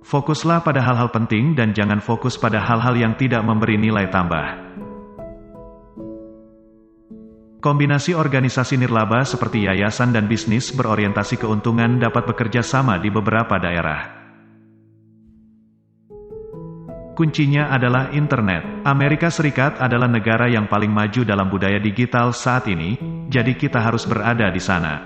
Fokuslah pada hal-hal penting dan jangan fokus pada hal-hal yang tidak memberi nilai tambah. Kombinasi organisasi nirlaba seperti yayasan dan bisnis berorientasi keuntungan dapat bekerja sama di beberapa daerah. Kuncinya adalah internet. Amerika Serikat adalah negara yang paling maju dalam budaya digital saat ini, jadi kita harus berada di sana.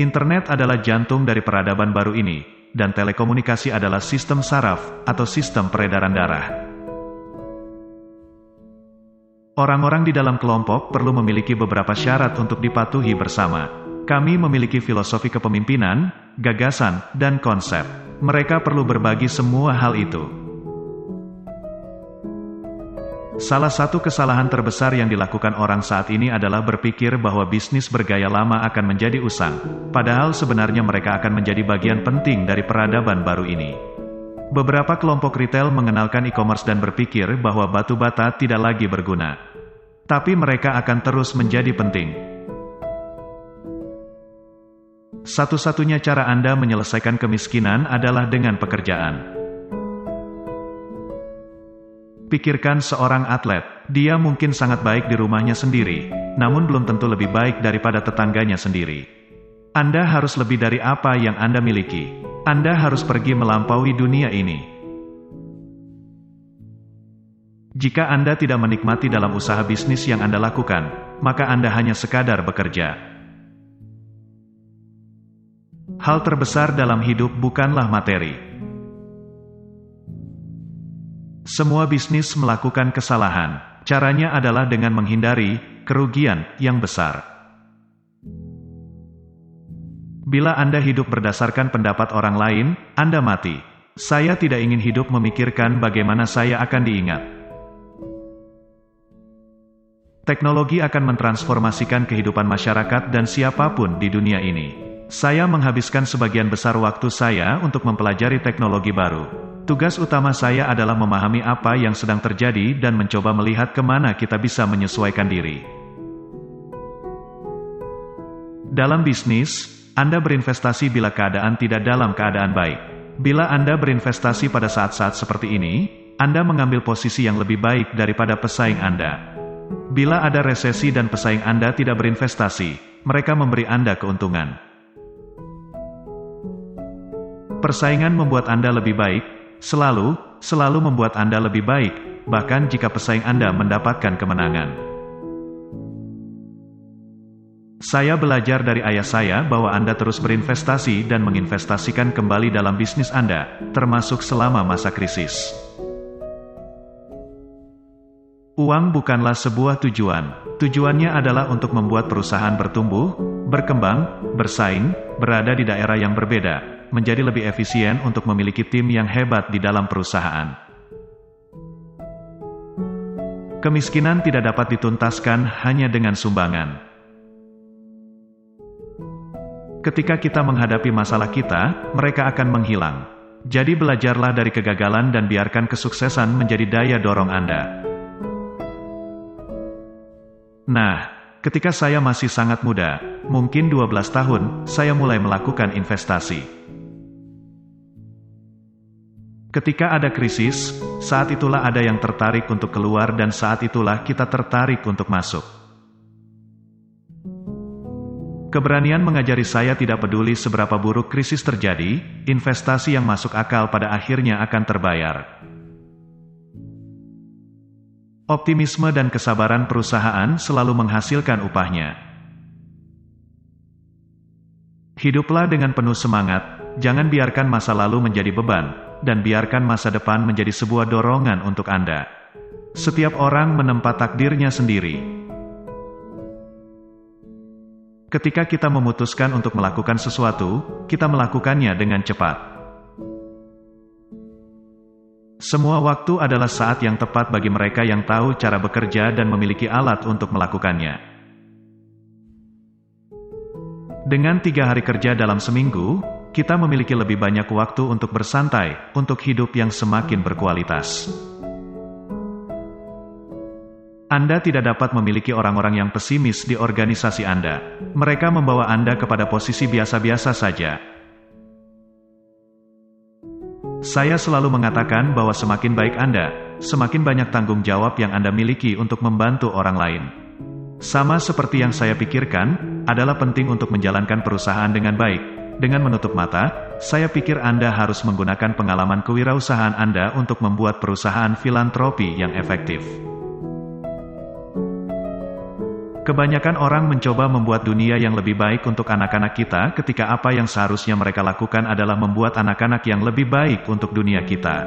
Internet adalah jantung dari peradaban baru ini, dan telekomunikasi adalah sistem saraf atau sistem peredaran darah. Orang-orang di dalam kelompok perlu memiliki beberapa syarat untuk dipatuhi bersama. Kami memiliki filosofi kepemimpinan, gagasan, dan konsep. Mereka perlu berbagi semua hal itu. Salah satu kesalahan terbesar yang dilakukan orang saat ini adalah berpikir bahwa bisnis bergaya lama akan menjadi usang, padahal sebenarnya mereka akan menjadi bagian penting dari peradaban baru ini. Beberapa kelompok retail mengenalkan e-commerce dan berpikir bahwa batu bata tidak lagi berguna. Tapi mereka akan terus menjadi penting. Satu-satunya cara Anda menyelesaikan kemiskinan adalah dengan pekerjaan. Pikirkan seorang atlet, dia mungkin sangat baik di rumahnya sendiri, namun belum tentu lebih baik daripada tetangganya sendiri. Anda harus lebih dari apa yang Anda miliki. Anda harus pergi melampaui dunia ini. Jika Anda tidak menikmati dalam usaha bisnis yang Anda lakukan, maka Anda hanya sekadar bekerja. Hal terbesar dalam hidup bukanlah materi. Semua bisnis melakukan kesalahan. Caranya adalah dengan menghindari kerugian yang besar. Bila Anda hidup berdasarkan pendapat orang lain, Anda mati. Saya tidak ingin hidup memikirkan bagaimana saya akan diingat. Teknologi akan mentransformasikan kehidupan masyarakat dan siapapun di dunia ini. Saya menghabiskan sebagian besar waktu saya untuk mempelajari teknologi baru. Tugas utama saya adalah memahami apa yang sedang terjadi dan mencoba melihat kemana kita bisa menyesuaikan diri. Dalam bisnis, Anda berinvestasi bila keadaan tidak dalam keadaan baik. Bila Anda berinvestasi pada saat-saat seperti ini, Anda mengambil posisi yang lebih baik daripada pesaing Anda. Bila ada resesi dan pesaing Anda tidak berinvestasi, mereka memberi Anda keuntungan. Persaingan membuat Anda lebih baik, selalu membuat Anda lebih baik, bahkan jika pesaing Anda mendapatkan kemenangan. Saya belajar dari ayah saya bahwa Anda terus berinvestasi dan menginvestasikan kembali dalam bisnis Anda, termasuk selama masa krisis. Uang bukanlah sebuah tujuan. Tujuannya adalah untuk membuat perusahaan bertumbuh, berkembang, bersaing, berada di daerah yang berbeda, menjadi lebih efisien untuk memiliki tim yang hebat di dalam perusahaan. Kemiskinan tidak dapat dituntaskan hanya dengan sumbangan. Ketika kita menghadapi masalah kita, mereka akan menghilang. Jadi belajarlah dari kegagalan dan biarkan kesuksesan menjadi daya dorong Anda. Nah, ketika saya masih sangat muda, mungkin 12 tahun, saya mulai melakukan investasi. Ketika ada krisis, saat itulah ada yang tertarik untuk keluar dan saat itulah kita tertarik untuk masuk. Keberanian mengajari saya tidak peduli seberapa buruk krisis terjadi, investasi yang masuk akal pada akhirnya akan terbayar. Optimisme dan kesabaran perusahaan selalu menghasilkan upahnya. Hiduplah dengan penuh semangat, jangan biarkan masa lalu menjadi beban, dan biarkan masa depan menjadi sebuah dorongan untuk Anda. Setiap orang menempa takdirnya sendiri. Ketika kita memutuskan untuk melakukan sesuatu, kita melakukannya dengan cepat. Semua waktu adalah saat yang tepat bagi mereka yang tahu cara bekerja dan memiliki alat untuk melakukannya. Dengan 3 hari kerja dalam seminggu, kita memiliki lebih banyak waktu untuk bersantai, untuk hidup yang semakin berkualitas. Anda tidak dapat memiliki orang-orang yang pesimis di organisasi Anda. Mereka membawa Anda kepada posisi biasa-biasa saja. Saya selalu mengatakan bahwa semakin baik Anda, semakin banyak tanggung jawab yang Anda miliki untuk membantu orang lain. Sama seperti yang saya pikirkan, adalah penting untuk menjalankan perusahaan dengan baik. Dengan menutup mata, saya pikir Anda harus menggunakan pengalaman kewirausahaan Anda untuk membuat perusahaan filantropi yang efektif. Kebanyakan orang mencoba membuat dunia yang lebih baik untuk anak-anak kita ketika apa yang seharusnya mereka lakukan adalah membuat anak-anak yang lebih baik untuk dunia kita.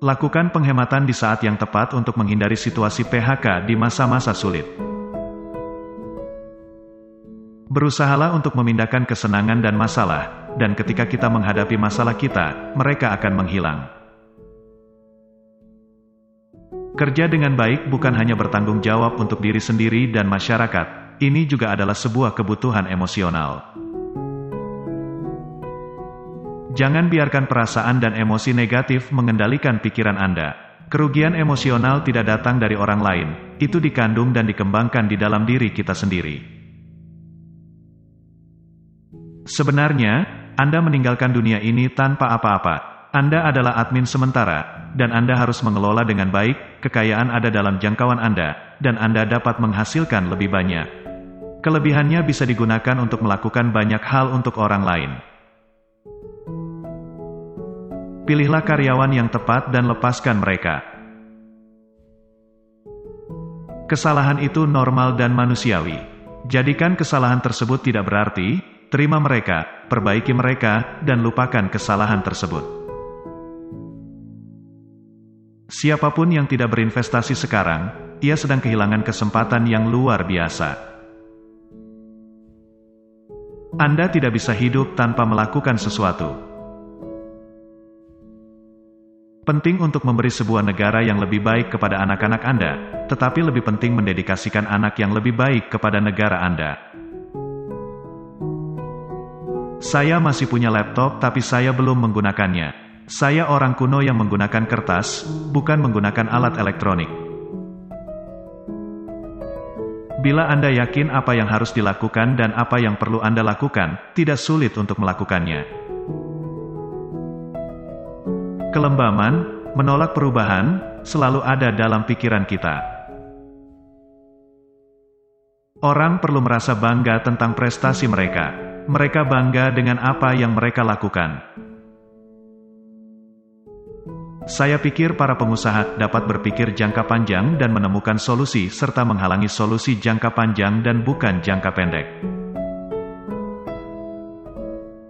Lakukan penghematan di saat yang tepat untuk menghindari situasi PHK di masa-masa sulit. Berusahalah untuk memindahkan kesenangan dan masalah, dan ketika kita menghadapi masalah kita, mereka akan menghilang. Kerja dengan baik bukan hanya bertanggung jawab untuk diri sendiri dan masyarakat, ini juga adalah sebuah kebutuhan emosional. Jangan biarkan perasaan dan emosi negatif mengendalikan pikiran Anda. Kerugian emosional tidak datang dari orang lain, itu dikandung dan dikembangkan di dalam diri kita sendiri. Sebenarnya, Anda meninggalkan dunia ini tanpa apa-apa. Anda adalah admin sementara, dan Anda harus mengelola dengan baik, kekayaan ada dalam jangkauan Anda, dan Anda dapat menghasilkan lebih banyak. Kelebihannya bisa digunakan untuk melakukan banyak hal untuk orang lain. Pilihlah karyawan yang tepat dan lepaskan mereka. Kesalahan itu normal dan manusiawi. Jadikan kesalahan tersebut tidak berarti, terima mereka, perbaiki mereka, dan lupakan kesalahan tersebut. Siapapun yang tidak berinvestasi sekarang, ia sedang kehilangan kesempatan yang luar biasa. Anda tidak bisa hidup tanpa melakukan sesuatu. Penting untuk memberi sebuah negara yang lebih baik kepada anak-anak Anda, tetapi lebih penting mendedikasikan anak yang lebih baik kepada negara Anda. Saya masih punya laptop tapi saya belum menggunakannya. Saya orang kuno yang menggunakan kertas, bukan menggunakan alat elektronik. Bila Anda yakin apa yang harus dilakukan dan apa yang perlu Anda lakukan, tidak sulit untuk melakukannya. Kelembaman, menolak perubahan, selalu ada dalam pikiran kita. Orang perlu merasa bangga tentang prestasi mereka. Mereka bangga dengan apa yang mereka lakukan. Saya pikir para pengusaha dapat berpikir jangka panjang dan menemukan solusi serta menghalangi solusi jangka panjang dan bukan jangka pendek.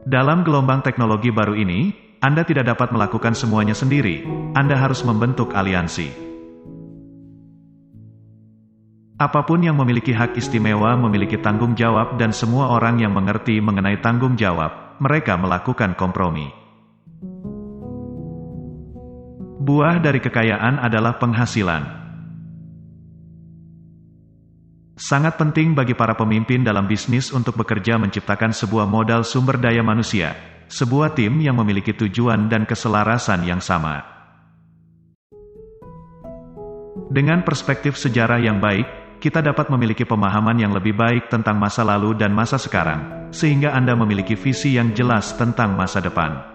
Dalam gelombang teknologi baru ini, Anda tidak dapat melakukan semuanya sendiri. Anda harus membentuk aliansi. Apapun yang memiliki hak istimewa memiliki tanggung jawab dan semua orang yang mengerti mengenai tanggung jawab, mereka melakukan kompromi. Buah dari kekayaan adalah penghasilan. Sangat penting bagi para pemimpin dalam bisnis untuk bekerja menciptakan sebuah modal sumber daya manusia, sebuah tim yang memiliki tujuan dan keselarasan yang sama. Dengan perspektif sejarah yang baik, kita dapat memiliki pemahaman yang lebih baik tentang masa lalu dan masa sekarang, sehingga Anda memiliki visi yang jelas tentang masa depan.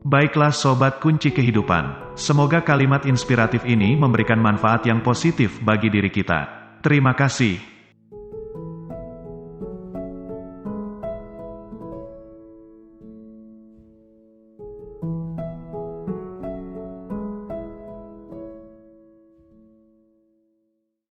Baiklah sobat kunci kehidupan, semoga kalimat inspiratif ini memberikan manfaat yang positif bagi diri kita. Terima kasih.